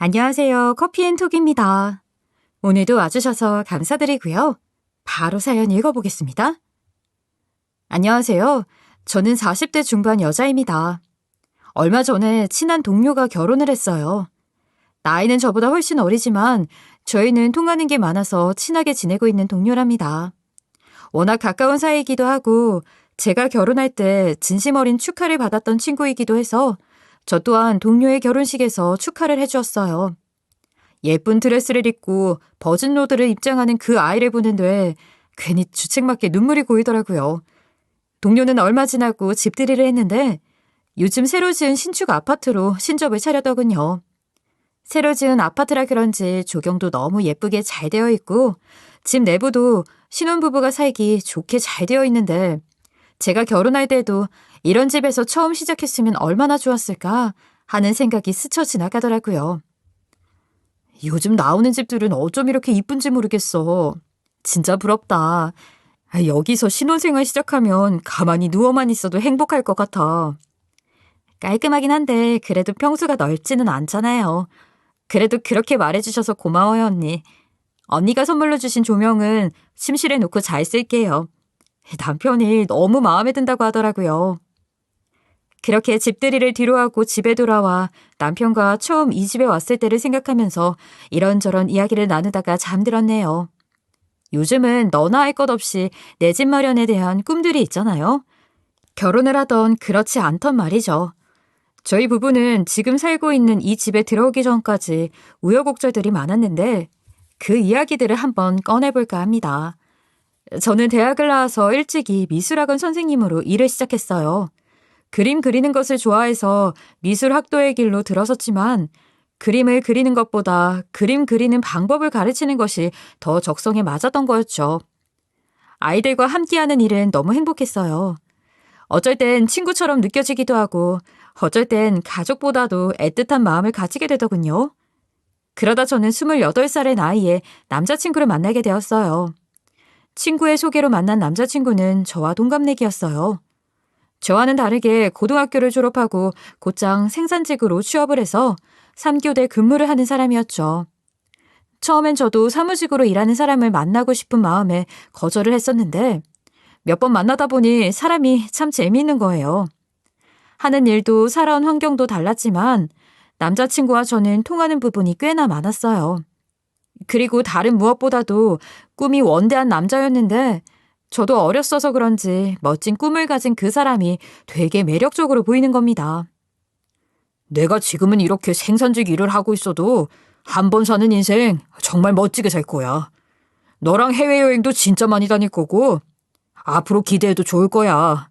안녕하세요. 커피앤톡입니다. 오늘도 와주셔서 감사드리고요. 바로 사연 읽어보겠습니다. 안녕하세요. 저는 40대 중반 여자입니다. 얼마 전에 친한 동료가 결혼을 했어요. 나이는 저보다 훨씬 어리지만 저희는 통하는 게 많아서 친하게 지내고 있는 동료랍니다. 워낙 가까운 사이이기도 하고 제가 결혼할 때 진심 어린 축하를 받았던 친구이기도 해서 저 또한 동료의 결혼식에서 축하를 해주었어요. 예쁜 드레스를 입고 버진로드를 입장하는 그 아이를 보는데 괜히 주책맞게 눈물이 고이더라고요. 동료는 얼마 지나고 집들이를 했는데 요즘 새로 지은 신축 아파트로 신접을 차렸더군요. 새로 지은 아파트라 그런지 조경도 너무 예쁘게 잘 되어 있고 집 내부도 신혼부부가 살기 좋게 잘 되어 있는데 제가 결혼할 때도 이런 집에서 처음 시작했으면 얼마나 좋았을까 하는 생각이 스쳐 지나가더라고요. 요즘 나오는 집들은 어쩜 이렇게 이쁜지 모르겠어. 진짜 부럽다. 여기서 신혼생활 시작하면 가만히 누워만 있어도 행복할 것 같아. 깔끔하긴 한데 그래도 평수가 넓지는 않잖아요. 그래도 그렇게 말해주셔서 고마워요, 언니. 언니가 선물로 주신 조명은 침실에 놓고 잘 쓸게요. 남편이 너무 마음에 든다고 하더라고요. 그렇게 집들이를 뒤로하고 집에 돌아와 남편과 처음 이 집에 왔을 때를 생각하면서 이런저런 이야기를 나누다가 잠들었네요. 요즘은 너나 할 것 없이 내 집 마련에 대한 꿈들이 있잖아요. 결혼을 하던 그렇지 않던 말이죠. 저희 부부는 지금 살고 있는 이 집에 들어오기 전까지 우여곡절들이 많았는데 그 이야기들을 한번 꺼내볼까 합니다. 저는 대학을 나와서 일찍이 미술학원 선생님으로 일을 시작했어요. 그림 그리는 것을 좋아해서 미술 학도의 길로 들어섰지만 그림을 그리는 것보다 그림 그리는 방법을 가르치는 것이 더 적성에 맞았던 거였죠. 아이들과 함께하는 일은 너무 행복했어요. 어쩔 땐 친구처럼 느껴지기도 하고 어쩔 땐 가족보다도 애틋한 마음을 가지게 되더군요. 그러다 저는 28살의 나이에 남자친구를 만나게 되었어요. 친구의 소개로 만난 남자친구는 저와 동갑내기였어요. 저와는 다르게 고등학교를 졸업하고 곧장 생산직으로 취업을 해서 3교대 근무를 하는 사람이었죠. 처음엔 저도 사무직으로 일하는 사람을 만나고 싶은 마음에 거절을 했었는데 몇 번 만나다 보니 사람이 참 재미있는 거예요. 하는 일도 살아온 환경도 달랐지만 남자친구와 저는 통하는 부분이 꽤나 많았어요. 그리고 다른 무엇보다도 꿈이 원대한 남자였는데 저도 어렸어서 그런지 멋진 꿈을 가진 그 사람이 되게 매력적으로 보이는 겁니다. 내가 지금은 이렇게 생산직 일을 하고 있어도 한 번 사는 인생 정말 멋지게 살 거야. 너랑 해외여행도 진짜 많이 다닐 거고 앞으로 기대해도 좋을 거야.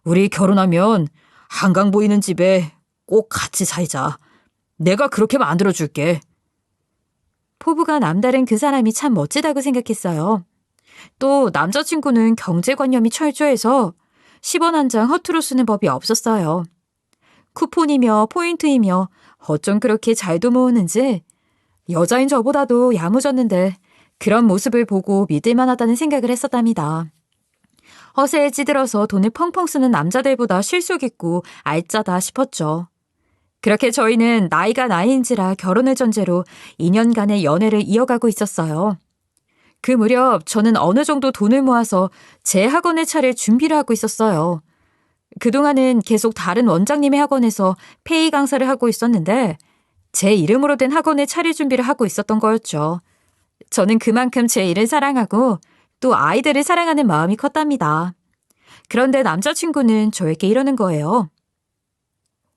우리 결혼하면 한강 보이는 집에 꼭 같이 살자. 내가 그렇게 만들어줄게. 포부가 남다른 그 사람이 참 멋지다고 생각했어요. 또 남자친구는 경제관념이 철저해서 10원 한 장 허투루 쓰는 법이 없었어요. 쿠폰이며 포인트이며 어쩜 그렇게 잘도 모으는지 여자인 저보다도 야무졌는데 그런 모습을 보고 믿을만하다는 생각을 했었답니다. 허세에 찌들어서 돈을 펑펑 쓰는 남자들보다 실속 있고 알짜다 싶었죠. 그렇게 저희는 나이가 나이인지라 결혼을 전제로 2년간의 연애를 이어가고 있었어요. 그 무렵 저는 어느 정도 돈을 모아서 제 학원을 차릴 준비를 하고 있었어요. 그동안은 계속 다른 원장님의 학원에서 페이 강사를 하고 있었는데 제 이름으로 된 학원을 차릴 준비를 하고 있었던 거였죠. 저는 그만큼 제 일을 사랑하고 또 아이들을 사랑하는 마음이 컸답니다. 그런데 남자친구는 저에게 이러는 거예요.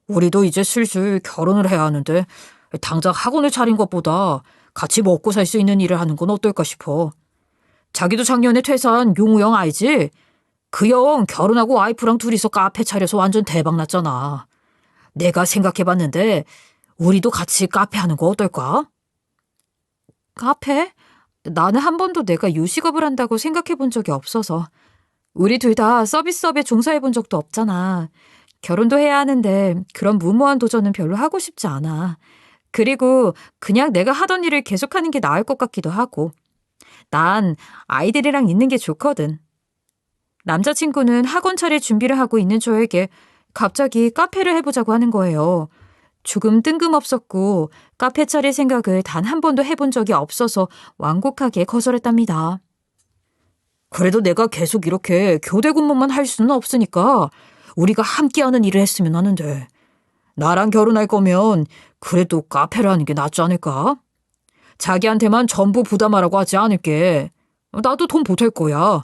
우리도 이제 슬슬 결혼을 해야 하는데 당장 학원을 차린 것보다 같이 먹고 살 수 있는 일을 하는 건 어떨까 싶어. 자기도 작년에 퇴사한 용우영 알지? 그 형 결혼하고 와이프랑 둘이서 카페 차려서 완전 대박 났잖아. 내가 생각해봤는데 우리도 같이 카페 하는 거 어떨까? 카페? 나는 한 번도 내가 요식업을 한다고 생각해본 적이 없어서. 우리 둘 다 서비스업에 종사해본 적도 없잖아. 결혼도 해야 하는데 그런 무모한 도전은 별로 하고 싶지 않아. 그리고 그냥 내가 하던 일을 계속하는 게 나을 것 같기도 하고. 난 아이들이랑 있는 게 좋거든. 남자친구는 학원 차릴 준비를 하고 있는 저에게 갑자기 카페를 해보자고 하는 거예요. 조금 뜬금없었고 카페 차릴 생각을 단 한 번도 해본 적이 없어서 완곡하게 거절했답니다. 그래도 내가 계속 이렇게 교대 근무만 할 수는 없으니까 우리가 함께하는 일을 했으면 하는데 나랑 결혼할 거면 그래도 카페를 하는 게 낫지 않을까? 자기한테만 전부 부담하라고 하지 않을게. 나도 돈 보탤 거야.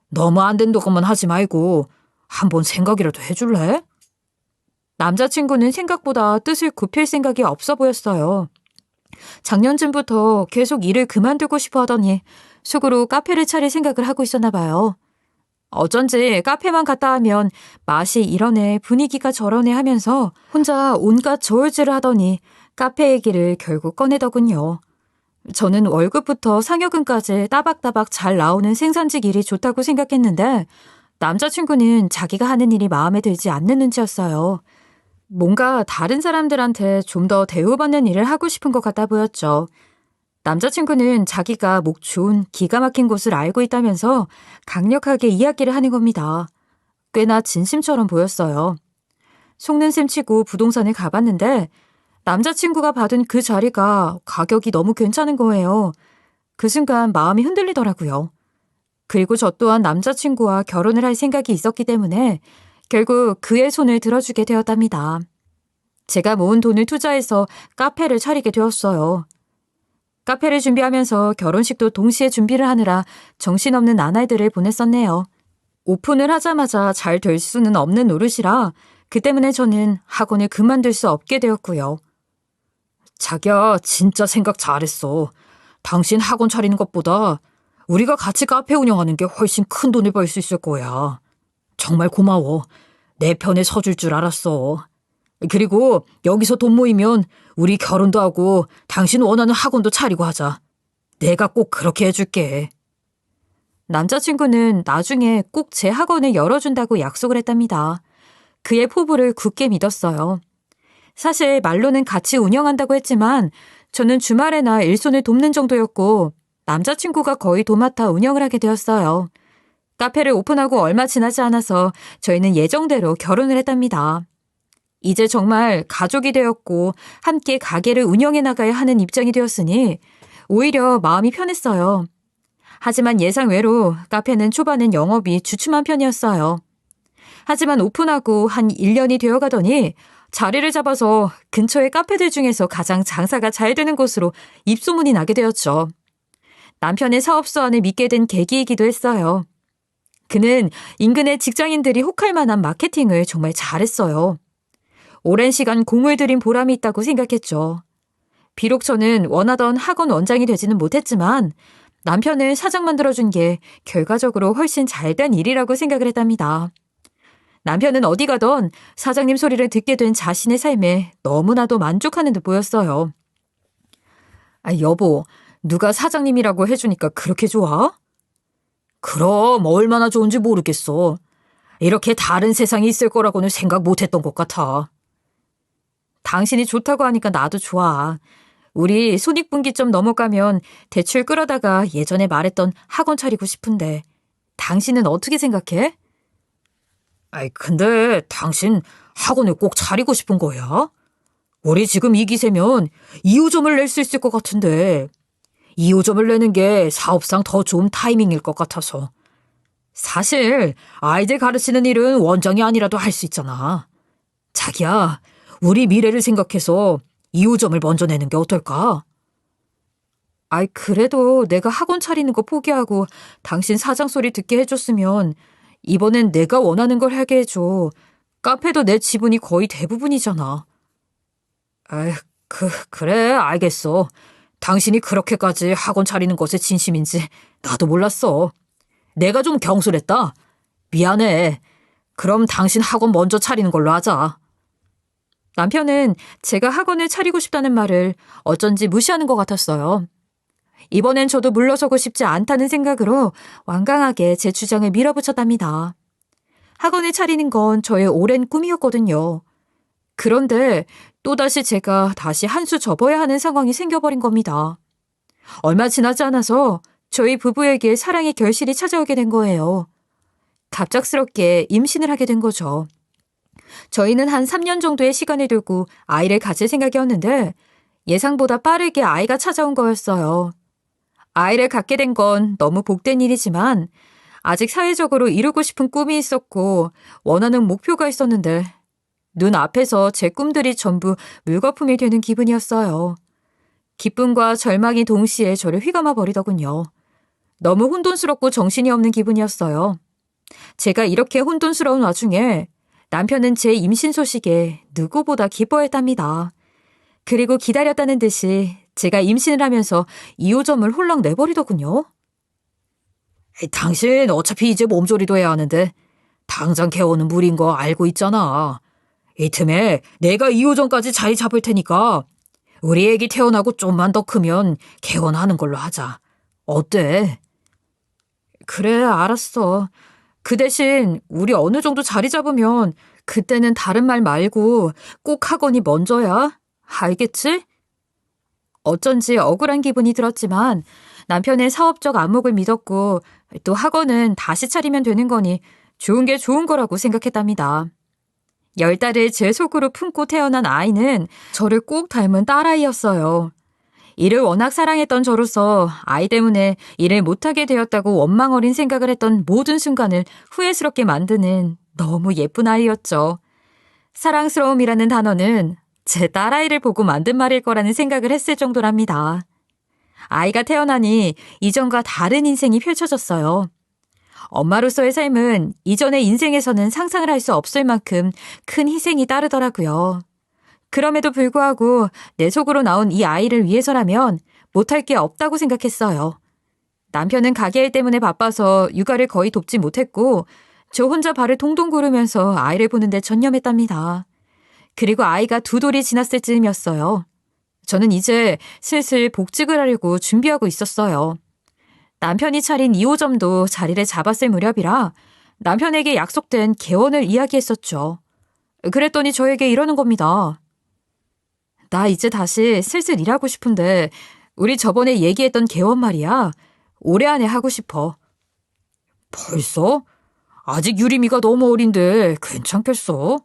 너무 안 된다고만 하지 말고 한번 생각이라도 해줄래? 남자친구는 생각보다 뜻을 굽힐 생각이 없어 보였어요. 작년쯤부터 계속 일을 그만두고 싶어 하더니 속으로 카페를 차릴 생각을 하고 있었나 봐요. 어쩐지 카페만 갔다 하면 맛이 이러네 분위기가 저러네 하면서 혼자 온갖 저울질을 하더니 카페 얘기를 결국 꺼내더군요. 저는 월급부터 상여금까지 따박따박 잘 나오는 생산직 일이 좋다고 생각했는데 남자친구는 자기가 하는 일이 마음에 들지 않는 눈치였어요. 뭔가 다른 사람들한테 좀 더 대우받는 일을 하고 싶은 것 같아 보였죠. 남자친구는 자기가 목 좋은 기가 막힌 곳을 알고 있다면서 강력하게 이야기를 하는 겁니다. 꽤나 진심처럼 보였어요. 속는 셈 치고 부동산을 가봤는데 남자친구가 받은 그 자리가 가격이 너무 괜찮은 거예요. 그 순간 마음이 흔들리더라고요. 그리고 저 또한 남자친구와 결혼을 할 생각이 있었기 때문에 결국 그의 손을 들어주게 되었답니다. 제가 모은 돈을 투자해서 카페를 차리게 되었어요. 카페를 준비하면서 결혼식도 동시에 준비를 하느라 정신없는 나날들을 보냈었네요. 오픈을 하자마자 잘 될 수는 없는 노릇이라 그 때문에 저는 학원을 그만둘 수 없게 되었고요. 자기야, 진짜 생각 잘했어. 당신 학원 차리는 것보다 우리가 같이 카페 운영하는 게 훨씬 큰 돈을 벌 수 있을 거야. 정말 고마워. 내 편에 서줄 줄 알았어. 그리고 여기서 돈 모이면 우리 결혼도 하고 당신 원하는 학원도 차리고 하자. 내가 꼭 그렇게 해줄게. 남자친구는 나중에 꼭 제 학원을 열어준다고 약속을 했답니다. 그의 포부를 굳게 믿었어요. 사실 말로는 같이 운영한다고 했지만 저는 주말에나 일손을 돕는 정도였고 남자친구가 거의 도맡아 운영을 하게 되었어요. 카페를 오픈하고 얼마 지나지 않아서 저희는 예정대로 결혼을 했답니다. 이제 정말 가족이 되었고 함께 가게를 운영해 나가야 하는 입장이 되었으니 오히려 마음이 편했어요. 하지만 예상외로 카페는 초반엔 영업이 주춤한 편이었어요. 하지만 오픈하고 한 1년이 되어가더니 자리를 잡아서 근처의 카페들 중에서 가장 장사가 잘 되는 곳으로 입소문이 나게 되었죠. 남편의 사업수완을 믿게 된 계기이기도 했어요. 그는 인근의 직장인들이 혹할 만한 마케팅을 정말 잘했어요. 오랜 시간 공을 들인 보람이 있다고 생각했죠. 비록 저는 원하던 학원 원장이 되지는 못했지만 남편을 사장 만들어준 게 결과적으로 훨씬 잘된 일이라고 생각을 했답니다. 남편은 어디 가던 사장님 소리를 듣게 된 자신의 삶에 너무나도 만족하는 듯 보였어요. 여보, 누가 사장님이라고 해주니까 그렇게 좋아? 그럼 얼마나 좋은지 모르겠어. 이렇게 다른 세상이 있을 거라고는 생각 못했던 것 같아. 당신이 좋다고 하니까 나도 좋아. 우리 손익분기점 넘어가면 대출 끌어다가 예전에 말했던 학원 차리고 싶은데 당신은 어떻게 생각해? 근데 당신 학원을 꼭 차리고 싶은 거야? 우리 지금 이 기세면 2호점을 낼 수 있을 것 같은데 2호점을 내는 게 사업상 더 좋은 타이밍일 것 같아서. 사실 아이들 가르치는 일은 원장이 아니라도 할 수 있잖아. 자기야, 우리 미래를 생각해서 2호점을 먼저 내는 게 어떨까? 그래도 내가 학원 차리는 거 포기하고 당신 사장 소리 듣게 해줬으면 이번엔 내가 원하는 걸 하게 해줘. 카페도 내 지분이 거의 대부분이잖아. 그래, 알겠어. 당신이 그렇게까지 학원 차리는 것에 진심인지 나도 몰랐어. 내가 좀 경솔했다. 미안해. 그럼 당신 학원 먼저 차리는 걸로 하자. 남편은 제가 학원을 차리고 싶다는 말을 어쩐지 무시하는 것 같았어요. 이번엔 저도 물러서고 싶지 않다는 생각으로 완강하게 제 주장을 밀어붙였답니다. 학원을 차리는 건 저의 오랜 꿈이었거든요. 그런데 또다시 제가 다시 한 수 접어야 하는 상황이 생겨버린 겁니다. 얼마 지나지 않아서 저희 부부에게 사랑의 결실이 찾아오게 된 거예요. 갑작스럽게 임신을 하게 된 거죠. 저희는 한 3년 정도의 시간을 두고 아이를 가질 생각이었는데 예상보다 빠르게 아이가 찾아온 거였어요. 아이를 갖게 된 건 너무 복된 일이지만 아직 사회적으로 이루고 싶은 꿈이 있었고 원하는 목표가 있었는데 눈앞에서 제 꿈들이 전부 물거품이 되는 기분이었어요. 기쁨과 절망이 동시에 저를 휘감아 버리더군요. 너무 혼돈스럽고 정신이 없는 기분이었어요. 제가 이렇게 혼돈스러운 와중에 남편은 제 임신 소식에 누구보다 기뻐했답니다. 그리고 기다렸다는 듯이 제가 임신을 하면서 2호점을 홀랑 내버리더군요. 당신 어차피 이제 몸조리도 해야 하는데 당장 개원은 무리인 거 알고 있잖아. 이 틈에 내가 2호점까지 자리 잡을 테니까 우리 애기 태어나고 좀만 더 크면 개원하는 걸로 하자. 어때? 그래, 알았어. 그 대신 우리 어느 정도 자리 잡으면 그때는 다른 말 말고 꼭 학원이 먼저야. 알겠지? 어쩐지 억울한 기분이 들었지만 남편의 사업적 안목을 믿었고 또 학원은 다시 차리면 되는 거니 좋은 게 좋은 거라고 생각했답니다. 10달을 제 속으로 품고 태어난 아이는 저를 꼭 닮은 딸아이였어요. 이를 워낙 사랑했던 저로서 아이 때문에 일을 못하게 되었다고 원망 어린 생각을 했던 모든 순간을 후회스럽게 만드는 너무 예쁜 아이였죠. 사랑스러움이라는 단어는 제 딸아이를 보고 만든 말일 거라는 생각을 했을 정도랍니다. 아이가 태어나니 이전과 다른 인생이 펼쳐졌어요. 엄마로서의 삶은 이전의 인생에서는 상상을 할 수 없을 만큼 큰 희생이 따르더라고요. 그럼에도 불구하고 내 속으로 나온 이 아이를 위해서라면 못할 게 없다고 생각했어요. 남편은 가게일 때문에 바빠서 육아를 거의 돕지 못했고 저 혼자 발을 동동 구르면서 아이를 보는데 전념했답니다. 그리고 아이가 2돌이 지났을 즈음이었어요. 저는 이제 슬슬 복직을 하려고 준비하고 있었어요. 남편이 차린 2호점도 자리를 잡았을 무렵이라 남편에게 약속된 개원을 이야기했었죠. 그랬더니 저에게 이러는 겁니다. 나 이제 다시 슬슬 일하고 싶은데 우리 저번에 얘기했던 개원 말이야. 올해 안에 하고 싶어. 벌써? 아직 유림이가 너무 어린데 괜찮겠어?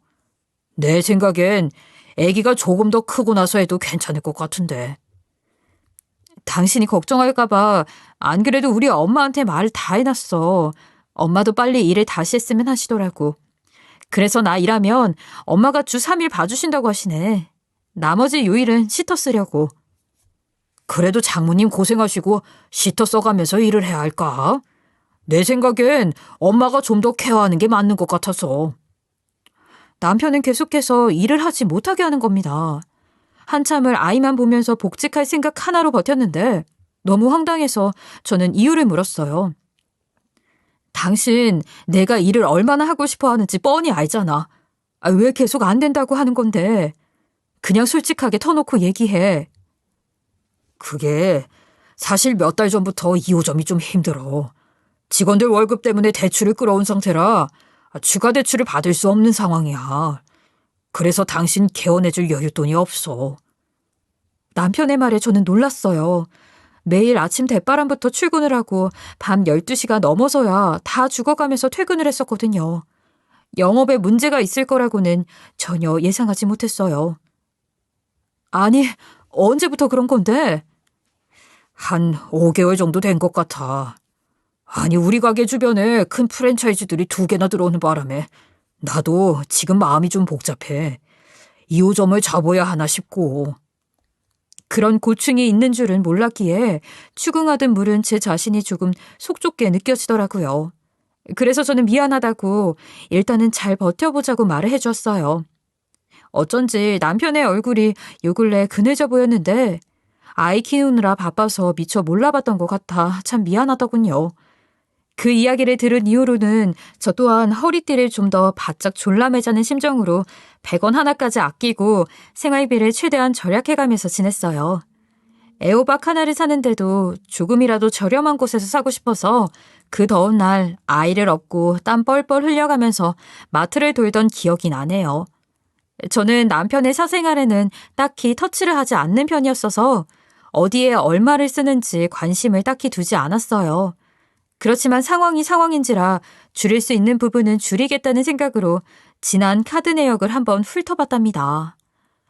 내 생각엔 아기가 조금 더 크고 나서 해도 괜찮을 것 같은데. 당신이 걱정할까봐 안 그래도 우리 엄마한테 말을 다 해놨어. 엄마도 빨리 일을 다시 했으면 하시더라고. 그래서 나 일하면 엄마가 주 3일 봐주신다고 하시네. 나머지 요일은 시터 쓰려고. 그래도 장모님 고생하시고 시터 써가면서 일을 해야 할까? 내 생각엔 엄마가 좀 더 케어하는 게 맞는 것 같아서. 남편은 계속해서 일을 하지 못하게 하는 겁니다. 한참을 아이만 보면서 복직할 생각 하나로 버텼는데 너무 황당해서 저는 이유를 물었어요. 당신 내가 일을 얼마나 하고 싶어 하는지 뻔히 알잖아. 왜 계속 안 된다고 하는 건데. 그냥 솔직하게 터놓고 얘기해. 그게 사실 몇 달 전부터 2호점이 좀 힘들어. 직원들 월급 때문에 대출을 끌어온 상태라 추가 대출을 받을 수 없는 상황이야. 그래서 당신 개원해줄 여윳돈이 없어. 남편의 말에 저는 놀랐어요. 매일 아침 대바람부터 출근을 하고 밤 12시가 넘어서야 다 죽어가면서 퇴근을 했었거든요. 영업에 문제가 있을 거라고는 전혀 예상하지 못했어요. 아니, 언제부터 그런 건데? 한 5개월 정도 된 것 같아. 아니, 우리 가게 주변에 큰 프랜차이즈들이 2개나 들어오는 바람에 나도 지금 마음이 좀 복잡해. 2호점을 잡아야 하나 싶고. 그런 고충이 있는 줄은 몰랐기에 추궁하던 물은 제 자신이 조금 속 좁게 느껴지더라고요. 그래서 저는 미안하다고 일단은 잘 버텨보자고 말을 해줬어요. 어쩐지 남편의 얼굴이 요 근래 그늘져 보였는데 아이 키우느라 바빠서 미처 몰라봤던 것 같아 참 미안하더군요. 그 이야기를 들은 이후로는 저 또한 허리띠를 좀 더 바짝 졸라매자는 심정으로 100원 하나까지 아끼고 생활비를 최대한 절약해가면서 지냈어요. 애호박 하나를 사는데도 조금이라도 저렴한 곳에서 사고 싶어서 그 더운 날 아이를 업고 땀 뻘뻘 흘려가면서 마트를 돌던 기억이 나네요. 저는 남편의 사생활에는 딱히 터치를 하지 않는 편이었어서 어디에 얼마를 쓰는지 관심을 딱히 두지 않았어요. 그렇지만 상황이 상황인지라 줄일 수 있는 부분은 줄이겠다는 생각으로 지난 카드 내역을 한번 훑어봤답니다.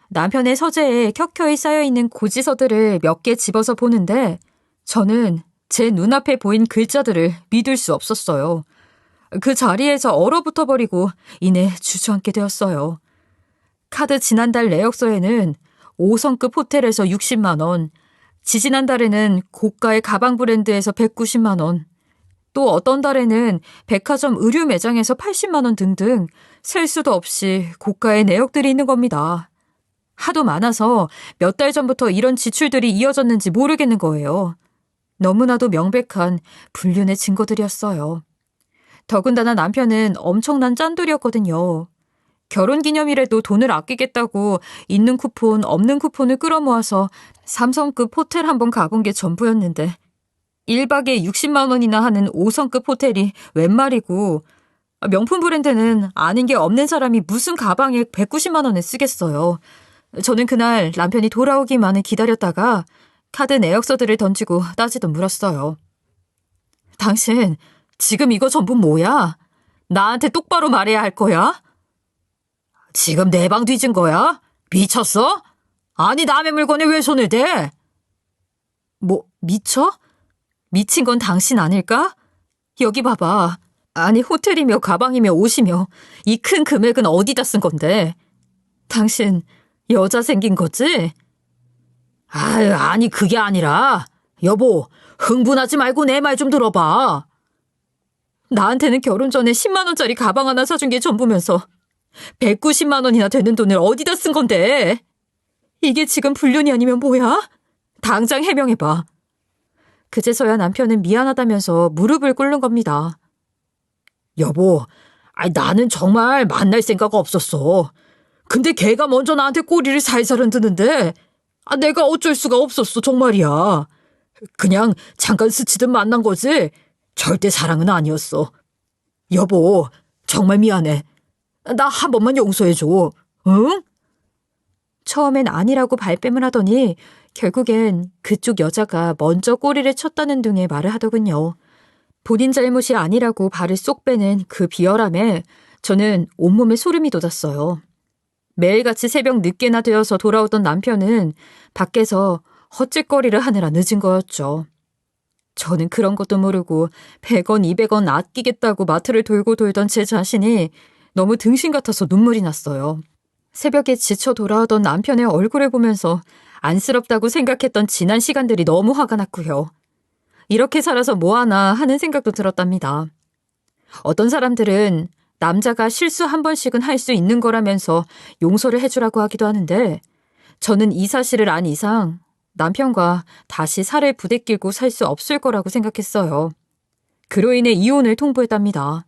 남편의 서재에 켜켜이 쌓여있는 고지서들을 몇 개 집어서 보는데 저는 제 눈앞에 보인 글자들을 믿을 수 없었어요. 그 자리에서 얼어붙어버리고 이내 주저앉게 되었어요. 카드 지난달 내역서에는 5성급 호텔에서 60만 원, 지지난달에는 고가의 가방 브랜드에서 190만 원, 또 어떤 달에는 백화점 의류 매장에서 80만 원 등등 셀 수도 없이 고가의 내역들이 있는 겁니다. 하도 많아서 몇 달 전부터 이런 지출들이 이어졌는지 모르겠는 거예요. 너무나도 명백한 불륜의 증거들이었어요. 더군다나 남편은 엄청난 짠돌이었거든요. 결혼기념일에도 돈을 아끼겠다고 있는 쿠폰, 없는 쿠폰을 끌어모아서 3성급 호텔 한번 가본 게 전부였는데 1박에 60만 원이나 하는 5성급 호텔이 웬 말이고 명품 브랜드는 아는 게 없는 사람이 무슨 가방에 190만 원을 쓰겠어요. 저는 그날 남편이 돌아오기만을 기다렸다가 카드 내역서들을 던지고 따지듯 물었어요. 당신 지금 이거 전부 뭐야? 나한테 똑바로 말해야 할 거야? 지금 내 방 뒤진 거야? 미쳤어? 아니 남의 물건에 왜 손을 대? 뭐 미쳐? 미친 건 당신 아닐까? 여기 봐봐. 아니 호텔이며 가방이며 옷이며 이 큰 금액은 어디다 쓴 건데? 당신 여자 생긴 거지? 아유, 아니 그게 아니라 여보 흥분하지 말고 내 말 좀 들어봐. 나한테는 결혼 전에 10만 원짜리 가방 하나 사준 게 전부면서 190만 원이나 되는 돈을 어디다 쓴 건데? 이게 지금 불륜이 아니면 뭐야? 당장 해명해봐. 그제서야 남편은 미안하다면서 무릎을 꿇는 겁니다. 여보, 아니 나는 정말 만날 생각 없었어. 근데 걔가 먼저 나한테 꼬리를 살살 흔드는데 내가 어쩔 수가 없었어 정말이야. 그냥 잠깐 스치듯 만난 거지 절대 사랑은 아니었어. 여보, 정말 미안해. 나 한 번만 용서해줘. 응? 처음엔 아니라고 발뺌을 하더니 결국엔 그쪽 여자가 먼저 꼬리를 쳤다는 등의 말을 하더군요. 본인 잘못이 아니라고 발을 쏙 빼는 그 비열함에 저는 온몸에 소름이 돋았어요. 매일같이 새벽 늦게나 되어서 돌아오던 남편은 밖에서 헛짓거리를 하느라 늦은 거였죠. 저는 그런 것도 모르고 100원, 200원 아끼겠다고 마트를 돌고 돌던 제 자신이 너무 등신 같아서 눈물이 났어요. 새벽에 지쳐 돌아오던 남편의 얼굴을 보면서 안쓰럽다고 생각했던 지난 시간들이 너무 화가 났고요. 이렇게 살아서 뭐하나 하는 생각도 들었답니다. 어떤 사람들은 남자가 실수 한 번씩은 할 수 있는 거라면서 용서를 해주라고 하기도 하는데 저는 이 사실을 안 이상 남편과 다시 살을 부대끼고 살 수 없을 거라고 생각했어요. 그로 인해 이혼을 통보했답니다.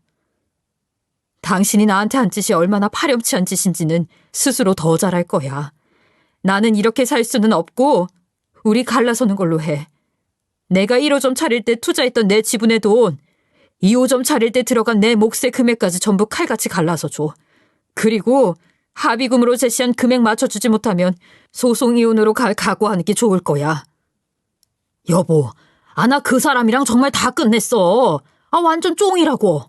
당신이 나한테 한 짓이 얼마나 파렴치한 짓인지는 스스로 더 잘할 거야. 나는 이렇게 살 수는 없고 우리 갈라서는 걸로 해. 내가 1호점 차릴 때 투자했던 내 지분의 돈 2호점 차릴 때 들어간 내 몫의 금액까지 전부 칼같이 갈라서 줘. 그리고 합의금으로 제시한 금액 맞춰주지 못하면 소송 이혼으로 갈 각오하는 게 좋을 거야. 여보, 나 그 사람이랑 정말 다 끝냈어. 완전 쫑이라고.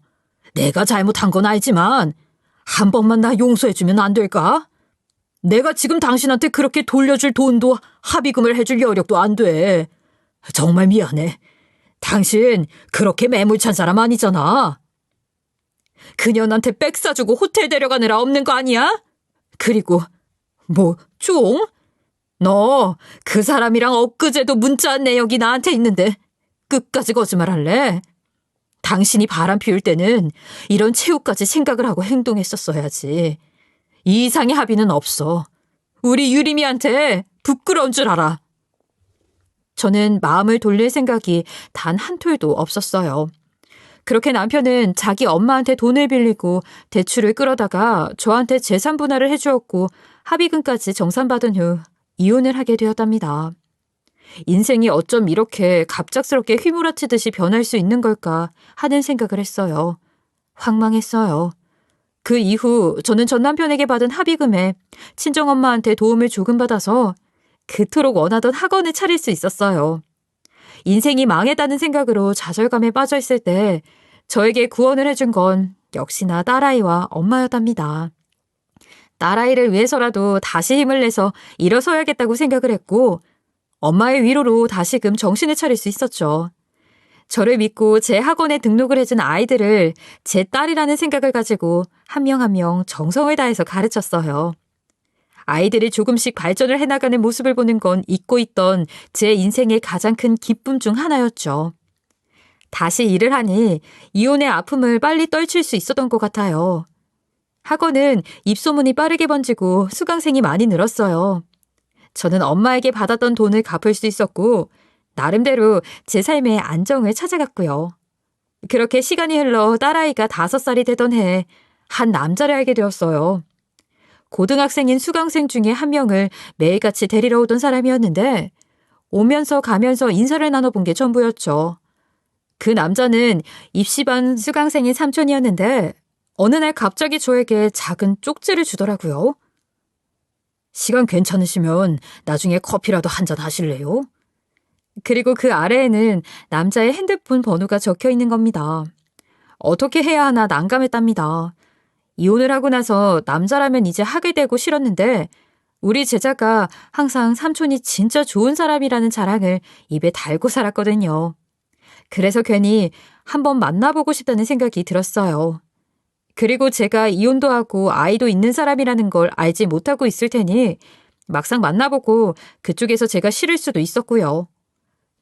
내가 잘못한 건 알지만 한 번만 나 용서해주면 안 될까? 내가 지금 당신한테 그렇게 돌려줄 돈도 합의금을 해줄 여력도 안 돼. 정말 미안해. 당신 그렇게 매몰찬 사람 아니잖아. 그년한테 백 사주고 호텔 데려가느라 없는 거 아니야? 그리고 뭐 쫑? 너 그 사람이랑 엊그제도 문자한 내역이 나한테 있는데 끝까지 거짓말할래? 당신이 바람 피울 때는 이런 최후까지 생각을 하고 행동했었어야지. 이 이상의 합의는 없어. 우리 유림이한테 부끄러운 줄 알아. 저는 마음을 돌릴 생각이 단 한 톨도 없었어요. 그렇게 남편은 자기 엄마한테 돈을 빌리고 대출을 끌어다가 저한테 재산 분할을 해주었고 합의금까지 정산받은 후 이혼을 하게 되었답니다. 인생이 어쩜 이렇게 갑작스럽게 휘몰아치듯이 변할 수 있는 걸까 하는 생각을 했어요. 황망했어요. 그 이후 저는 전 남편에게 받은 합의금에 친정엄마한테 도움을 조금 받아서 그토록 원하던 학원을 차릴 수 있었어요. 인생이 망했다는 생각으로 좌절감에 빠져 있을 때 저에게 구원을 해준 건 역시나 딸아이와 엄마였답니다. 딸아이를 위해서라도 다시 힘을 내서 일어서야겠다고 생각을 했고 엄마의 위로로 다시금 정신을 차릴 수 있었죠. 저를 믿고 제 학원에 등록을 해준 아이들을 제 딸이라는 생각을 가지고 한 명 한 명 정성을 다해서 가르쳤어요. 아이들이 조금씩 발전을 해나가는 모습을 보는 건 잊고 있던 제 인생의 가장 큰 기쁨 중 하나였죠. 다시 일을 하니 이혼의 아픔을 빨리 떨칠 수 있었던 것 같아요. 학원은 입소문이 빠르게 번지고 수강생이 많이 늘었어요. 저는 엄마에게 받았던 돈을 갚을 수 있었고 나름대로 제 삶의 안정을 찾아갔고요. 그렇게 시간이 흘러 딸아이가 5살이 되던 해에 한 남자를 알게 되었어요. 고등학생인 수강생 중에 한 명을 매일같이 데리러 오던 사람이었는데 오면서 가면서 인사를 나눠본 게 전부였죠. 그 남자는 입시반 수강생인 삼촌이었는데 어느 날 갑자기 저에게 작은 쪽지를 주더라고요. 시간 괜찮으시면 나중에 커피라도 한잔 하실래요? 그리고 그 아래에는 남자의 핸드폰 번호가 적혀 있는 겁니다. 어떻게 해야 하나 난감했답니다. 이혼을 하고 나서 남자라면 이제 하게 되고 싫었는데 우리 제자가 항상 삼촌이 진짜 좋은 사람이라는 자랑을 입에 달고 살았거든요. 그래서 괜히 한번 만나보고 싶다는 생각이 들었어요. 그리고 제가 이혼도 하고 아이도 있는 사람이라는 걸 알지 못하고 있을 테니 막상 만나보고 그쪽에서 제가 싫을 수도 있었고요.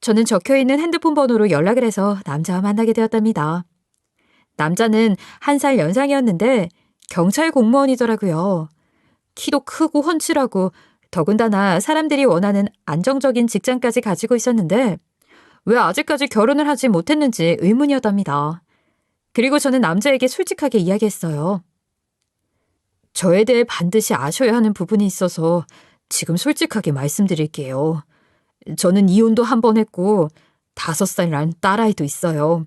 저는 적혀있는 핸드폰 번호로 연락을 해서 남자와 만나게 되었답니다. 남자는 1살 연상이었는데 경찰 공무원이더라고요. 키도 크고 훤칠하고 더군다나 사람들이 원하는 안정적인 직장까지 가지고 있었는데 왜 아직까지 결혼을 하지 못했는지 의문이었답니다. 그리고 저는 남자에게 솔직하게 이야기했어요. 저에 대해 반드시 아셔야 하는 부분이 있어서 지금 솔직하게 말씀드릴게요. 저는 이혼도 한 번 했고 5살이란 딸아이도 있어요.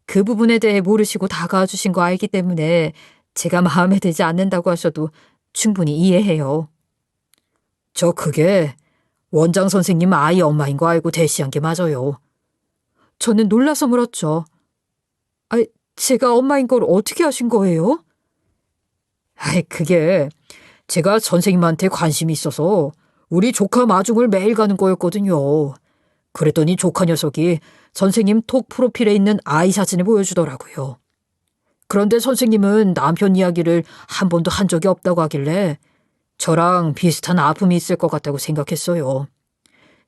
그 부분에 대해 모르시고 다가와 주신 거 알기 때문에 제가 마음에 들지 않는다고 하셔도 충분히 이해해요. 저 그게 원장 선생님 아이 엄마인 거 알고 대시한 게 맞아요. 저는 놀라서 물었죠. 제가 엄마인 걸 어떻게 아신 거예요? 그게 제가 선생님한테 관심이 있어서 우리 조카 마중을 매일 가는 거였거든요. 그랬더니 조카 녀석이 선생님 톡 프로필에 있는 아이 사진을 보여주더라고요. 그런데 선생님은 남편 이야기를 한 번도 한 적이 없다고 하길래 저랑 비슷한 아픔이 있을 것 같다고 생각했어요.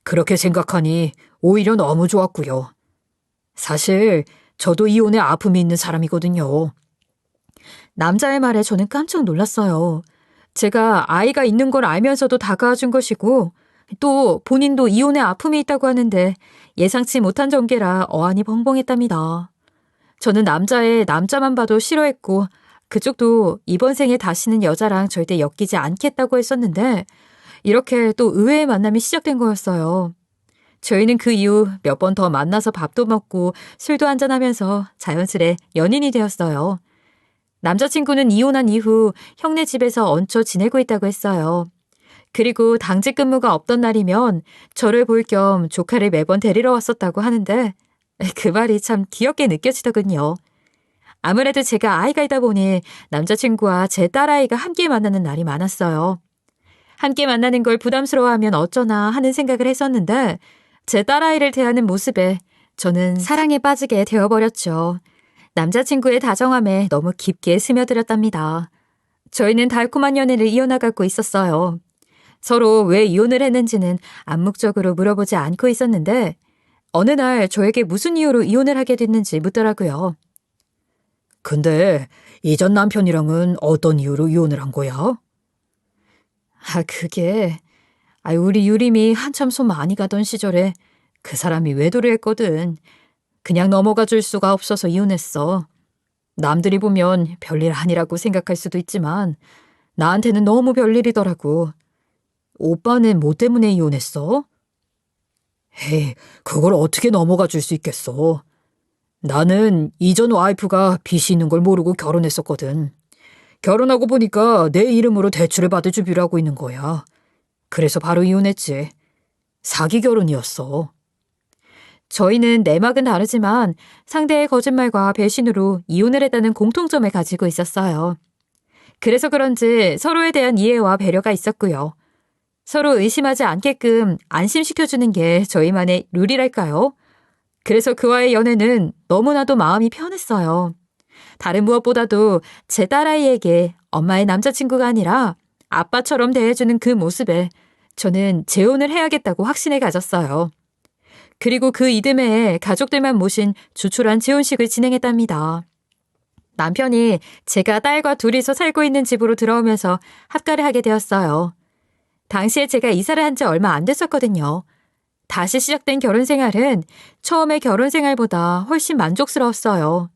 그렇게 생각하니 오히려 너무 좋았고요. 사실 저도 이혼에 아픔이 있는 사람이거든요. 남자의 말에 저는 깜짝 놀랐어요. 제가 아이가 있는 걸 알면서도 다가와 준 것이고 또 본인도 이혼에 아픔이 있다고 하는데 예상치 못한 전개라 어안이 벙벙했답니다. 저는 남자만 봐도 싫어했고 그쪽도 이번 생에 다시는 여자랑 절대 엮이지 않겠다고 했었는데 이렇게 또 의외의 만남이 시작된 거였어요. 저희는 그 이후 몇 번 더 만나서 밥도 먹고 술도 한잔하면서 자연스레 연인이 되었어요. 남자친구는 이혼한 이후 형네 집에서 얹혀 지내고 있다고 했어요. 그리고 당직 근무가 없던 날이면 저를 볼 겸 조카를 매번 데리러 왔었다고 하는데 그 말이 참 귀엽게 느껴지더군요. 아무래도 제가 아이가 있다 보니 남자친구와 제 딸아이가 함께 만나는 날이 많았어요. 함께 만나는 걸 부담스러워하면 어쩌나 하는 생각을 했었는데 제 딸아이를 대하는 모습에 저는 사랑에 빠지게 되어버렸죠. 남자친구의 다정함에 너무 깊게 스며들었답니다. 저희는 달콤한 연애를 이어나가고 있었어요. 서로 왜 이혼을 했는지는 암묵적으로 물어보지 않고 있었는데 어느 날 저에게 무슨 이유로 이혼을 하게 됐는지 묻더라고요. 근데 이전 남편이랑은 어떤 이유로 이혼을 한 거야? 그게 우리 유림이 한참 손 많이 가던 시절에 그 사람이 외도를 했거든. 그냥 넘어가 줄 수가 없어서 이혼했어. 남들이 보면 별일 아니라고 생각할 수도 있지만 나한테는 너무 별일이더라고. 오빠는 뭐 때문에 이혼했어? 에이, 그걸 어떻게 넘어가 줄 수 있겠어. 나는 이전 와이프가 빚이 있는 걸 모르고 결혼했었거든. 결혼하고 보니까 내 이름으로 대출을 받을 준비를 하고 있는 거야. 그래서 바로 이혼했지. 사기 결혼이었어. 저희는 내막은 다르지만 상대의 거짓말과 배신으로 이혼을 했다는 공통점을 가지고 있었어요. 그래서 그런지 서로에 대한 이해와 배려가 있었고요. 서로 의심하지 않게끔 안심시켜주는 게 저희만의 룰이랄까요? 그래서 그와의 연애는 너무나도 마음이 편했어요. 다른 무엇보다도 제 딸아이에게 엄마의 남자친구가 아니라 아빠처럼 대해주는 그 모습에 저는 재혼을 해야겠다고 확신을 가졌어요. 그리고 그 이듬해에 가족들만 모신 조촐한 재혼식을 진행했답니다. 남편이 제가 딸과 둘이서 살고 있는 집으로 들어오면서 합가를 하게 되었어요. 당시에 제가 이사를 한 지 얼마 안 됐었거든요. 다시 시작된 결혼 생활은 처음의 결혼 생활보다 훨씬 만족스러웠어요.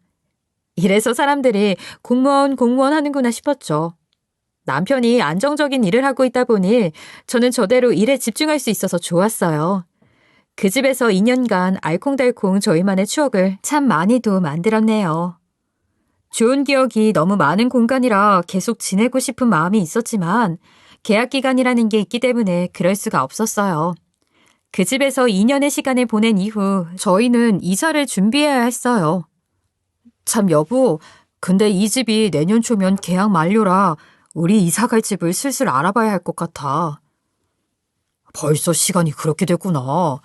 이래서 사람들이 공무원 하는구나 싶었죠. 남편이 안정적인 일을 하고 있다 보니 저는 저대로 일에 집중할 수 있어서 좋았어요. 그 집에서 2년간 알콩달콩 저희만의 추억을 참 많이도 만들었네요. 좋은 기억이 너무 많은 공간이라 계속 지내고 싶은 마음이 있었지만 계약 기간이라는 게 있기 때문에 그럴 수가 없었어요. 그 집에서 2년의 시간을 보낸 이후 저희는 이사를 준비해야 했어요. 참 여보, 근데 이 집이 내년 초면 계약 만료라 우리 이사 갈 집을 슬슬 알아봐야 할 것 같아. 벌써 시간이 그렇게 됐구나.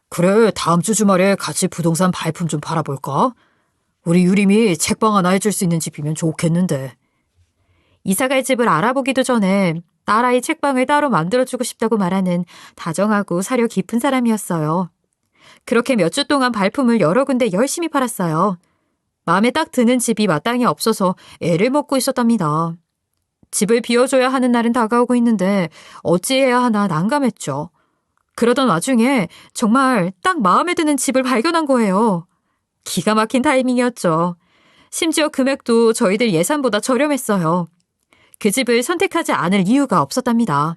그래, 다음 주 주말에 같이 부동산 발품 좀 팔아볼까? 우리 유림이 책방 하나 해줄 수 있는 집이면 좋겠는데. 이사갈 집을 알아보기도 전에 딸아이 책방을 따로 만들어주고 싶다고 말하는 다정하고 사려 깊은 사람이었어요. 그렇게 몇 주 동안 발품을 여러 군데 열심히 팔았어요. 마음에 딱 드는 집이 마땅히 없어서 애를 먹고 있었답니다. 집을 비워줘야 하는 날은 다가오고 있는데 어찌해야 하나 난감했죠. 그러던 와중에 정말 딱 마음에 드는 집을 발견한 거예요. 기가 막힌 타이밍이었죠. 심지어 금액도 저희들 예산보다 저렴했어요. 그 집을 선택하지 않을 이유가 없었답니다.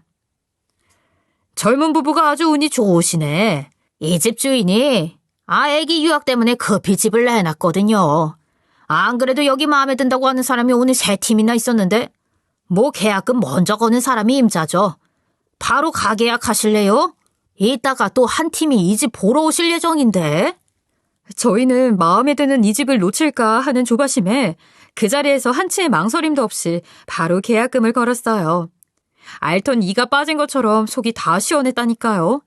젊은 부부가 아주 운이 좋으시네. 이 집 주인이 애기 유학 때문에 급히 집을 내놨거든요. 안 그래도 여기 마음에 든다고 하는 사람이 오늘 3팀이나 있었는데 뭐 계약금 먼저 거는 사람이 임자죠. 바로 가계약 하실래요? 이따가 또 한 팀이 이 집 보러 오실 예정인데. 저희는 마음에 드는 이 집을 놓칠까 하는 조바심에 그 자리에서 한치의 망설임도 없이 바로 계약금을 걸었어요. 알턴 이가 빠진 것처럼 속이 다 시원했다니까요.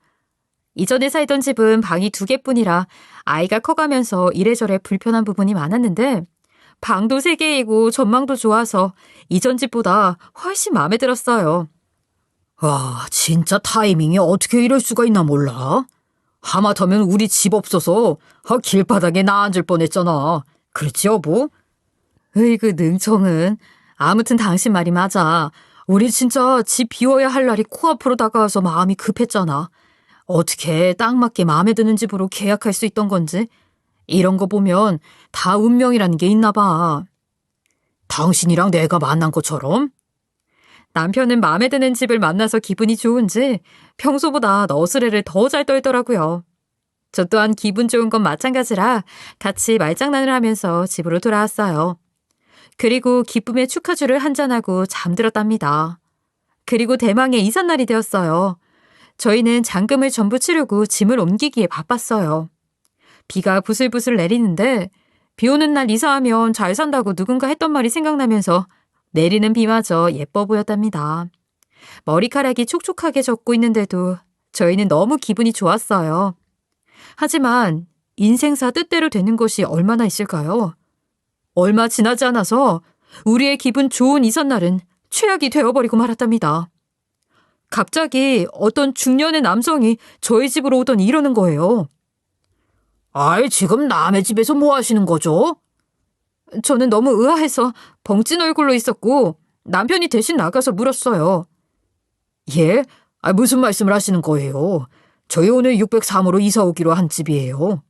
이전에 살던 집은 방이 2개뿐이라 아이가 커가면서 이래저래 불편한 부분이 많았는데 방도 3개이고 전망도 좋아서 이전 집보다 훨씬 마음에 들었어요. 와, 진짜 타이밍이 어떻게 이럴 수가 있나 몰라. 하마터면 우리 집 없어서 길바닥에 나 앉을 뻔했잖아. 그렇지 여보? 으이그 능청은. 아무튼 당신 말이 맞아. 우리 진짜 집 비워야 할 날이 코앞으로 다가와서 마음이 급했잖아. 어떻게 딱 맞게 마음에 드는 집으로 계약할 수 있던 건지. 이런 거 보면 다 운명이라는 게 있나 봐. 당신이랑 내가 만난 것처럼? 남편은 마음에 드는 집을 만나서 기분이 좋은지 평소보다 너스레를 더 잘 떨더라고요. 저 또한 기분 좋은 건 마찬가지라 같이 말장난을 하면서 집으로 돌아왔어요. 그리고 기쁨의 축하주를 한잔하고 잠들었답니다. 그리고 대망의 이삿날이 되었어요. 저희는 잔금을 전부 치르고 짐을 옮기기에 바빴어요. 비가 부슬부슬 내리는데 비 오는 날 이사하면 잘 산다고 누군가 했던 말이 생각나면서 내리는 비마저 예뻐 보였답니다. 머리카락이 촉촉하게 젖고 있는데도 저희는 너무 기분이 좋았어요. 하지만 인생사 뜻대로 되는 것이 얼마나 있을까요? 얼마 지나지 않아서 우리의 기분 좋은 이삿날은 최악이 되어버리고 말았답니다. 갑자기 어떤 중년의 남성이 저희 집으로 오더니 이러는 거예요. 지금 남의 집에서 뭐 하시는 거죠? 저는 너무 의아해서 벙찐 얼굴로 있었고 남편이 대신 나가서 물었어요. 예? 무슨 말씀을 하시는 거예요? 저희 오늘 603호로 이사 오기로 한 집이에요.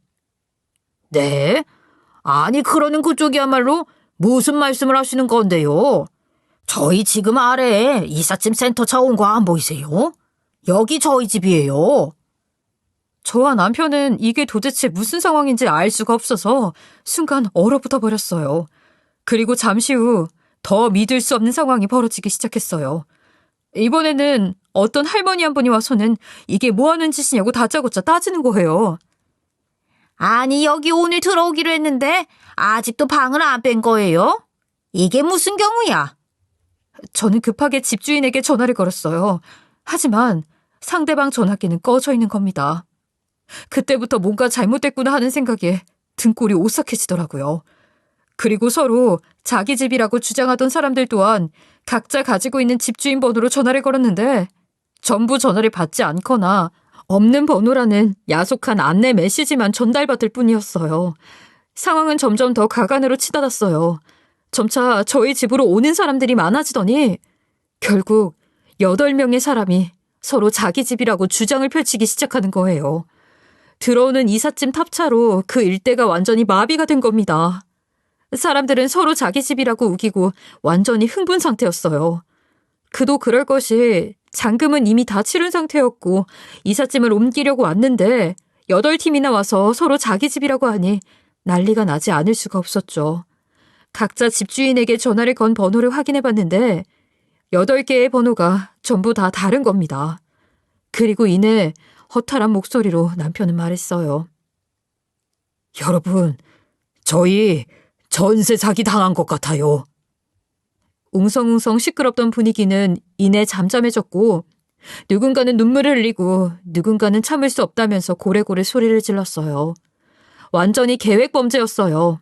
네? 아니 그러는 그쪽이야말로 무슨 말씀을 하시는 건데요? 저희 지금 아래에 이삿짐 센터 차 온 거 안 보이세요? 여기 저희 집이에요. 저와 남편은 이게 도대체 무슨 상황인지 알 수가 없어서 순간 얼어붙어 버렸어요. 그리고 잠시 후 더 믿을 수 없는 상황이 벌어지기 시작했어요. 이번에는 어떤 할머니 한 분이 와서는 이게 뭐 하는 짓이냐고 다짜고짜 따지는 거예요. 아니, 여기 오늘 들어오기로 했는데 아직도 방을 안 뺀 거예요? 이게 무슨 경우야? 저는 급하게 집주인에게 전화를 걸었어요. 하지만 상대방 전화기는 꺼져 있는 겁니다. 그때부터 뭔가 잘못됐구나 하는 생각에 등골이 오싹해지더라고요. 그리고 서로 자기 집이라고 주장하던 사람들 또한 각자 가지고 있는 집주인 번호로 전화를 걸었는데 전부 전화를 받지 않거나 없는 번호라는 야속한 안내 메시지만 전달받을 뿐이었어요. 상황은 점점 더 가관으로 치닫았어요. 점차 저희 집으로 오는 사람들이 많아지더니 결국 8명의 사람이 서로 자기 집이라고 주장을 펼치기 시작하는 거예요. 들어오는 이삿짐 탑차로 그 일대가 완전히 마비가 된 겁니다. 사람들은 서로 자기 집이라고 우기고 완전히 흥분 상태였어요. 그도 그럴 것이 잔금은 이미 다 치른 상태였고 이삿짐을 옮기려고 왔는데 8팀이나 와서 서로 자기 집이라고 하니 난리가 나지 않을 수가 없었죠. 각자 집주인에게 전화를 건 번호를 확인해봤는데 8개의 번호가 전부 다 다른 겁니다. 그리고 이내 허탈한 목소리로 남편은 말했어요. 여러분, 저희 전세 사기 당한 것 같아요. 웅성웅성 시끄럽던 분위기는 이내 잠잠해졌고 누군가는 눈물을 흘리고 누군가는 참을 수 없다면서 고래고래 소리를 질렀어요. 완전히 계획 범죄였어요.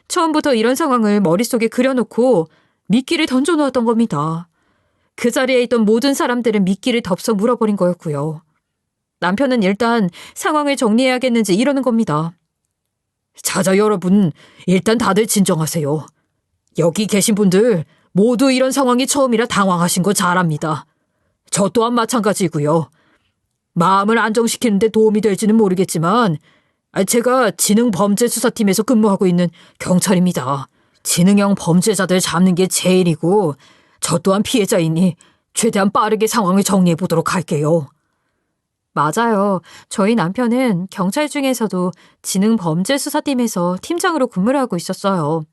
처음부터 이런 상황을 머릿속에 그려놓고 미끼를 던져놓았던 겁니다. 그 자리에 있던 모든 사람들은 미끼를 덥석 물어버린 거였고요. 남편은 일단 상황을 정리해야겠는지 이러는 겁니다. 자자 여러분, 일단 다들 진정하세요. 여기 계신 분들 모두 이런 상황이 처음이라 당황하신 거 잘 압니다. 저 또한 마찬가지고요. 마음을 안정시키는 데 도움이 될지는 모르겠지만 제가 지능범죄수사팀에서 근무하고 있는 경찰입니다. 지능형 범죄자들 잡는 게 제 일이고 저 또한 피해자이니 최대한 빠르게 상황을 정리해 보도록 할게요. 맞아요. 저희 남편은 경찰 중에서도 지능범죄수사팀에서 팀장으로 근무를 하고 있었어요.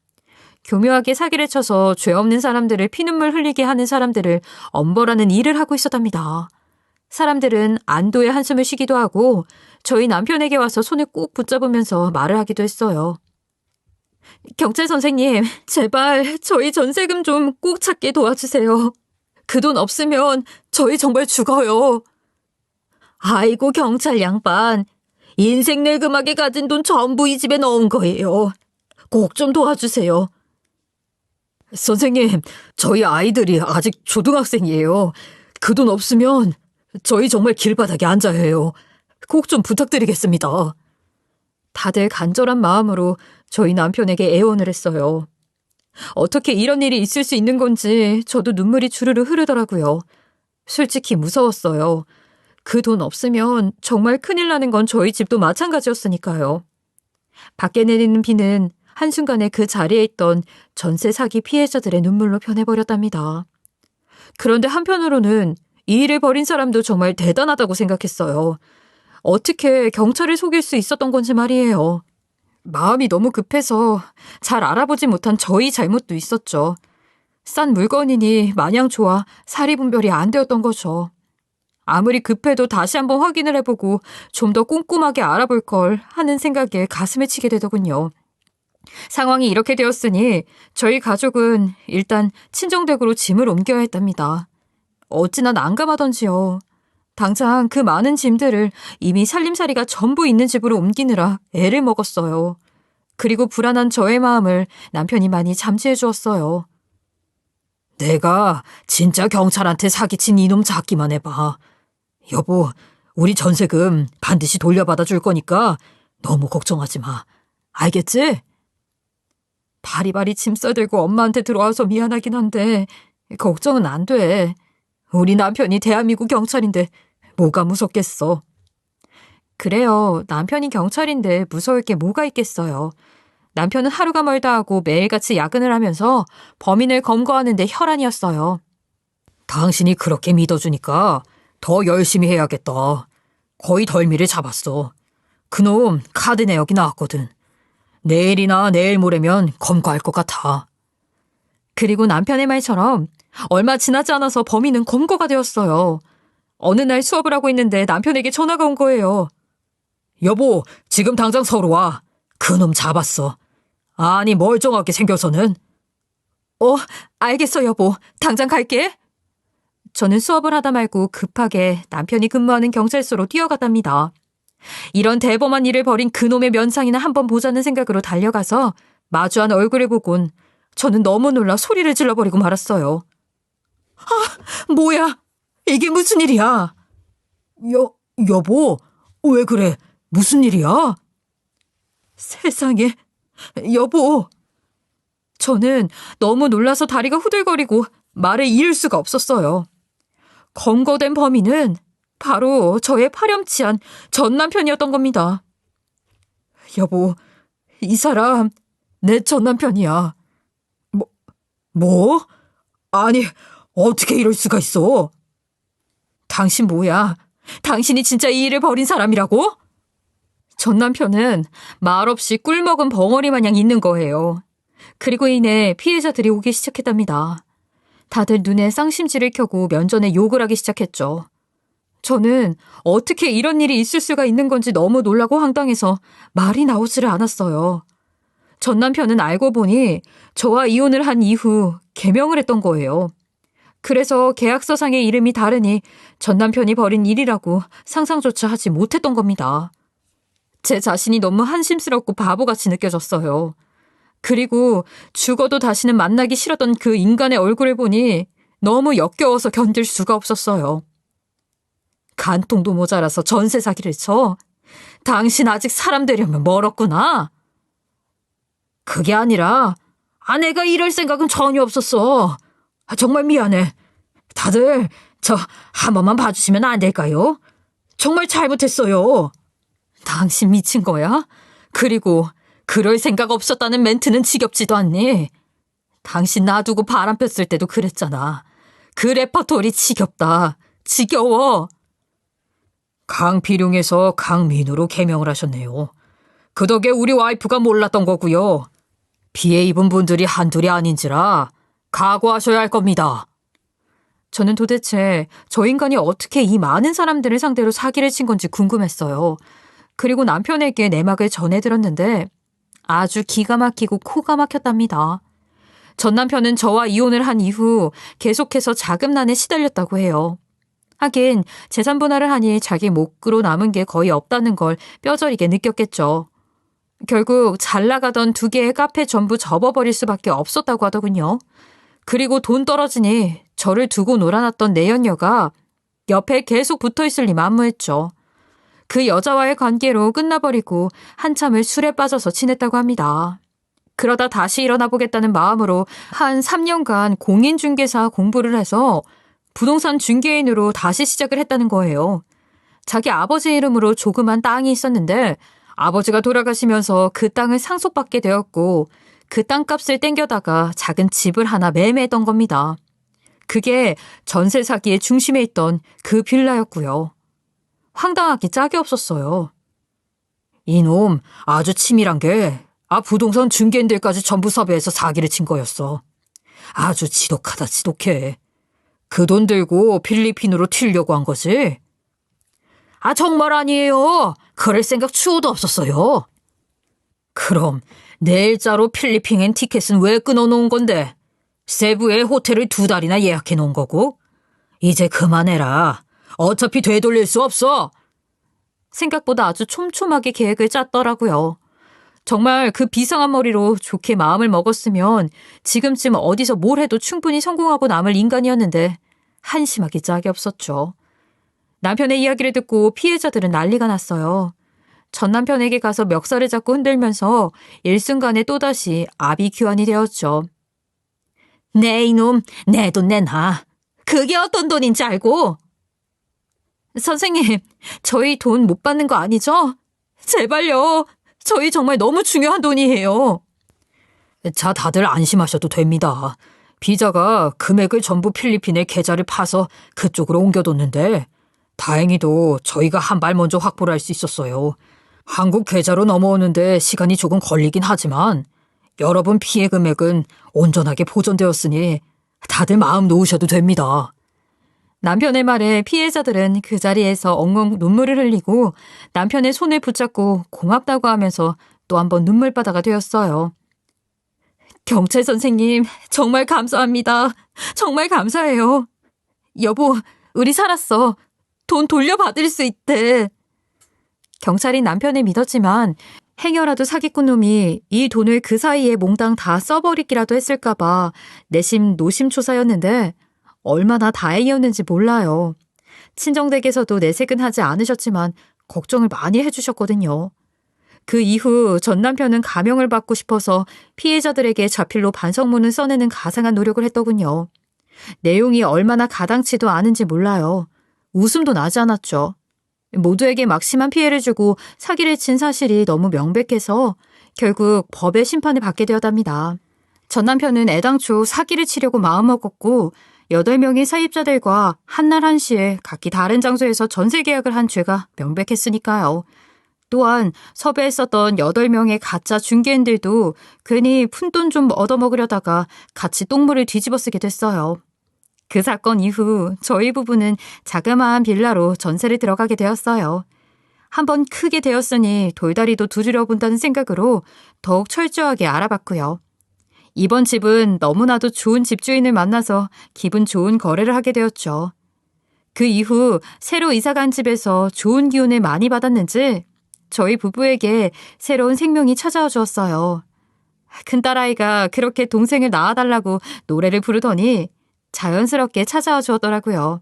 교묘하게 사기를 쳐서 죄 없는 사람들을 피눈물 흘리게 하는 사람들을 엄벌하는 일을 하고 있었답니다. 사람들은 안도의 한숨을 쉬기도 하고 저희 남편에게 와서 손을 꼭 붙잡으면서 말을 하기도 했어요. 경찰 선생님, 제발 저희 전세금 좀 꼭 찾게 도와주세요. 그 돈 없으면 저희 정말 죽어요. 아이고 경찰 양반, 인생 늙음하게 가진 돈 전부 이 집에 넣은 거예요. 꼭 좀 도와주세요. 선생님, 저희 아이들이 아직 초등학생이에요. 그 돈 없으면 저희 정말 길바닥에 앉아야 해요. 꼭 좀 부탁드리겠습니다. 다들 간절한 마음으로 저희 남편에게 애원을 했어요. 어떻게 이런 일이 있을 수 있는 건지 저도 눈물이 주르르 흐르더라고요. 솔직히 무서웠어요. 그 돈 없으면 정말 큰일 나는 건 저희 집도 마찬가지였으니까요. 밖에 내리는 비는 한순간에 그 자리에 있던 전세 사기 피해자들의 눈물로 변해버렸답니다. 그런데 한편으로는 이 일을 벌인 사람도 정말 대단하다고 생각했어요. 어떻게 경찰을 속일 수 있었던 건지 말이에요. 마음이 너무 급해서 잘 알아보지 못한 저희 잘못도 있었죠. 싼 물건이니 마냥 좋아 사리 분별이 안 되었던 거죠. 아무리 급해도 다시 한번 확인을 해보고 좀 더 꼼꼼하게 알아볼 걸 하는 생각에 가슴에 치게 되더군요. 상황이 이렇게 되었으니 저희 가족은 일단 친정댁으로 짐을 옮겨야 했답니다. 어찌나 난감하던지요. 당장 그 많은 짐들을 이미 살림살이가 전부 있는 집으로 옮기느라 애를 먹었어요. 그리고 불안한 저의 마음을 남편이 많이 잠재해 주었어요. 내가 진짜 경찰한테 사기친 이놈 잡기만 해봐. 여보, 우리 전세금 반드시 돌려받아 줄 거니까 너무 걱정하지 마. 알겠지? 바리바리 짐 싸들고 엄마한테 들어와서 미안하긴 한데 걱정은 안 돼. 우리 남편이 대한민국 경찰인데 뭐가 무섭겠어. 그래요. 남편이 경찰인데 무서울 게 뭐가 있겠어요. 남편은 하루가 멀다 하고 매일같이 야근을 하면서 범인을 검거하는데 혈안이었어요. 당신이 그렇게 믿어주니까 더 열심히 해야겠다. 거의 덜미를 잡았어. 그놈 카드 내역이 나왔거든. 내일이나 내일 모레면 검거할 것 같아. 그리고 남편의 말처럼 얼마 지나지 않아서 범인은 검거가 되었어요. 어느 날 수업을 하고 있는데 남편에게 전화가 온 거예요. 여보, 지금 당장 서로 와. 그놈 잡았어. 아니, 멀쩡하게 생겨서는. 알겠어, 여보. 당장 갈게. 저는 수업을 하다 말고 급하게 남편이 근무하는 경찰서로 뛰어갔답니다. 이런 대범한 일을 벌인 그놈의 면상이나 한번 보자는 생각으로 달려가서 마주한 얼굴을 보곤 저는 너무 놀라 소리를 질러버리고 말았어요. 뭐야? 이게 무슨 일이야? 여보, 왜 그래? 무슨 일이야? 세상에, 여보. 저는 너무 놀라서 다리가 후들거리고 말을 이을 수가 없었어요. 검거된 범인은 바로 저의 파렴치한 전 남편이었던 겁니다. 여보, 이 사람 내 전 남편이야. 뭐? 아니, 어떻게 이럴 수가 있어? 당신 뭐야? 당신이 진짜 이 일을 벌인 사람이라고? 전 남편은 말없이 꿀먹은 벙어리 마냥 있는 거예요. 그리고 이내 피해자들이 오기 시작했답니다. 다들 눈에 쌍심지를 켜고 면전에 욕을 하기 시작했죠. 저는 어떻게 이런 일이 있을 수가 있는 건지 너무 놀라고 황당해서 말이 나오지를 않았어요. 전 남편은 알고 보니 저와 이혼을 한 이후 개명을 했던 거예요. 그래서 계약서상의 이름이 다르니 전 남편이 벌인 일이라고 상상조차 하지 못했던 겁니다. 제 자신이 너무 한심스럽고 바보같이 느껴졌어요. 그리고 죽어도 다시는 만나기 싫었던 그 인간의 얼굴을 보니 너무 역겨워서 견딜 수가 없었어요. 간통도 모자라서 전세 사기를 쳐? 당신 아직 사람 되려면 멀었구나. 그게 아니라, 내가 이럴 생각은 전혀 없었어. 정말 미안해. 다들 저 한 번만 봐주시면 안 될까요? 정말 잘못했어요. 당신 미친 거야? 그리고 그럴 생각 없었다는 멘트는 지겹지도 않니? 당신 놔두고 바람 폈을 때도 그랬잖아. 그 레퍼토리 지겹다. 지겨워. 강비룡에서 강민우로 개명을 하셨네요. 그 덕에 우리 와이프가 몰랐던 거고요. 피해 입은 분들이 한둘이 아닌지라 각오하셔야 할 겁니다. 저는 도대체 저 인간이 어떻게 이 많은 사람들을 상대로 사기를 친 건지 궁금했어요. 그리고 남편에게 내막을 전해들었는데 아주 기가 막히고 코가 막혔답니다. 전 남편은 저와 이혼을 한 이후 계속해서 자금난에 시달렸다고 해요. 하긴 재산 분할을 하니 자기 몫으로 남은 게 거의 없다는 걸 뼈저리게 느꼈겠죠. 결국 잘 나가던 2개의 카페 전부 접어버릴 수밖에 없었다고 하더군요. 그리고 돈 떨어지니 저를 두고 놀아놨던 내연녀가 옆에 계속 붙어있을 리 만무했죠. 그 여자와의 관계로 끝나버리고 한참을 술에 빠져서 지냈다고 합니다. 그러다 다시 일어나 보겠다는 마음으로 한 3년간 공인중개사 공부를 해서 부동산 중개인으로 다시 시작을 했다는 거예요. 자기 아버지 이름으로 조그만 땅이 있었는데 아버지가 돌아가시면서 그 땅을 상속받게 되었고 그 땅값을 땡겨다가 작은 집을 하나 매매했던 겁니다. 그게 전세 사기의 중심에 있던 그 빌라였고요. 황당하기 짝이 없었어요. 이놈 아주 치밀한 게 부동산 중개인들까지 전부 섭외해서 사기를 친 거였어. 아주 지독하다 지독해. 그 돈 들고 필리핀으로 튀려고 한 거지? 정말 아니에요. 그럴 생각 추호도 없었어요. 그럼 내일자로 필리핀행 티켓은 왜 끊어놓은 건데? 세부에 호텔을 2달이나 예약해 놓은 거고? 이제 그만해라. 어차피 되돌릴 수 없어. 생각보다 아주 촘촘하게 계획을 짰더라고요. 정말 그 비상한 머리로 좋게 마음을 먹었으면 지금쯤 어디서 뭘 해도 충분히 성공하고 남을 인간이었는데 한심하기 짝이 없었죠. 남편의 이야기를 듣고 피해자들은 난리가 났어요. 전 남편에게 가서 멱살을 잡고 흔들면서 일순간에 또다시 아비규환이 되었죠. 네 이놈, 내 돈 내놔. 그게 어떤 돈인지 알고? 선생님, 저희 돈 못 받는 거 아니죠? 제발요. 저희 정말 너무 중요한 돈이에요. 자, 다들 안심하셔도 됩니다. 비자가 금액을 전부 필리핀의 계좌를 파서 그쪽으로 옮겨뒀는데 다행히도 저희가 한 발 먼저 확보를 할 수 있었어요. 한국 계좌로 넘어오는데 시간이 조금 걸리긴 하지만 여러분 피해 금액은 온전하게 보존되었으니 다들 마음 놓으셔도 됩니다. 남편의 말에 피해자들은 그 자리에서 엉엉 눈물을 흘리고 남편의 손을 붙잡고 고맙다고 하면서 또 한 번 눈물바다가 되었어요. 경찰 선생님, 정말 감사합니다. 정말 감사해요. 여보, 우리 살았어. 돈 돌려받을 수 있대. 경찰이 남편을 믿었지만 행여라도 사기꾼 놈이 이 돈을 그 사이에 몽땅 다 써버리기라도 했을까봐 내심 노심초사였는데 얼마나 다행이었는지 몰라요. 친정댁에서도 내색은 하지 않으셨지만 걱정을 많이 해주셨거든요. 그 이후 전 남편은 감형을 받고 싶어서 피해자들에게 자필로 반성문을 써내는 가상한 노력을 했더군요. 내용이 얼마나 가당치도 않은지 몰라요. 웃음도 나지 않았죠. 모두에게 막심한 피해를 주고 사기를 친 사실이 너무 명백해서 결국 법의 심판을 받게 되었답니다. 전 남편은 애당초 사기를 치려고 마음먹었고 8명의 사입자들과 한날 한시에 각기 다른 장소에서 전세 계약을 한 죄가 명백했으니까요. 또한 섭외했었던 8명의 가짜 중개인들도 괜히 푼돈 좀 얻어먹으려다가 같이 똥물을 뒤집어 쓰게 됐어요. 그 사건 이후 저희 부부는 자그마한 빌라로 전세를 들어가게 되었어요. 한번 크게 되었으니 돌다리도 두드려 본다는 생각으로 더욱 철저하게 알아봤고요. 이번 집은 너무나도 좋은 집주인을 만나서 기분 좋은 거래를 하게 되었죠. 그 이후 새로 이사간 집에서 좋은 기운을 많이 받았는지 저희 부부에게 새로운 생명이 찾아와 주었어요. 큰딸아이가 그렇게 동생을 낳아달라고 노래를 부르더니 자연스럽게 찾아와 주었더라고요.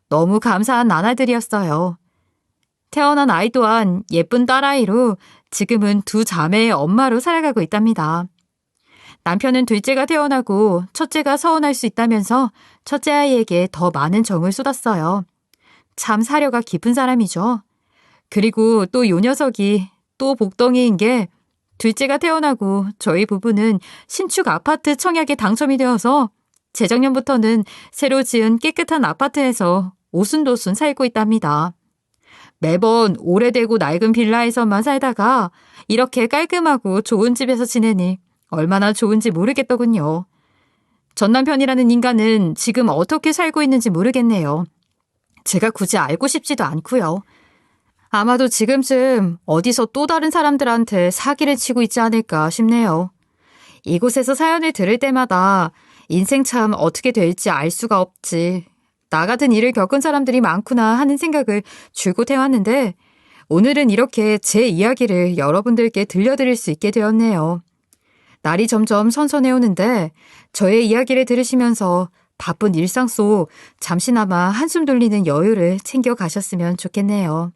너무 감사한 나날들이었어요. 태어난 아이 또한 예쁜 딸아이로 지금은 2 자매의 엄마로 살아가고 있답니다. 남편은 둘째가 태어나고 첫째가 서운할 수 있다면서 첫째 아이에게 더 많은 정을 쏟았어요. 참 사려가 깊은 사람이죠. 그리고 또 요 녀석이 또 복덩이인 게 둘째가 태어나고 저희 부부는 신축 아파트 청약에 당첨이 되어서 재작년부터는 새로 지은 깨끗한 아파트에서 오순도순 살고 있답니다. 매번 오래되고 낡은 빌라에서만 살다가 이렇게 깔끔하고 좋은 집에서 지내니 얼마나 좋은지 모르겠더군요. 전 남편이라는 인간은 지금 어떻게 살고 있는지 모르겠네요. 제가 굳이 알고 싶지도 않고요. 아마도 지금쯤 어디서 또 다른 사람들한테 사기를 치고 있지 않을까 싶네요. 이곳에서 사연을 들을 때마다 인생 참 어떻게 될지 알 수가 없지. 나 같은 일을 겪은 사람들이 많구나 하는 생각을 줄곧 해왔는데 오늘은 이렇게 제 이야기를 여러분들께 들려드릴 수 있게 되었네요. 날이 점점 선선해오는데 저의 이야기를 들으시면서 바쁜 일상 속 잠시나마 한숨 돌리는 여유를 챙겨 가셨으면 좋겠네요.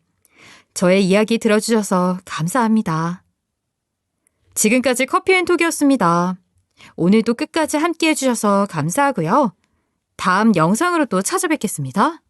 저의 이야기 들어주셔서 감사합니다. 지금까지 커피앤톡이었습니다. 오늘도 끝까지 함께 해주셔서 감사하고요. 다음 영상으로 또 찾아뵙겠습니다.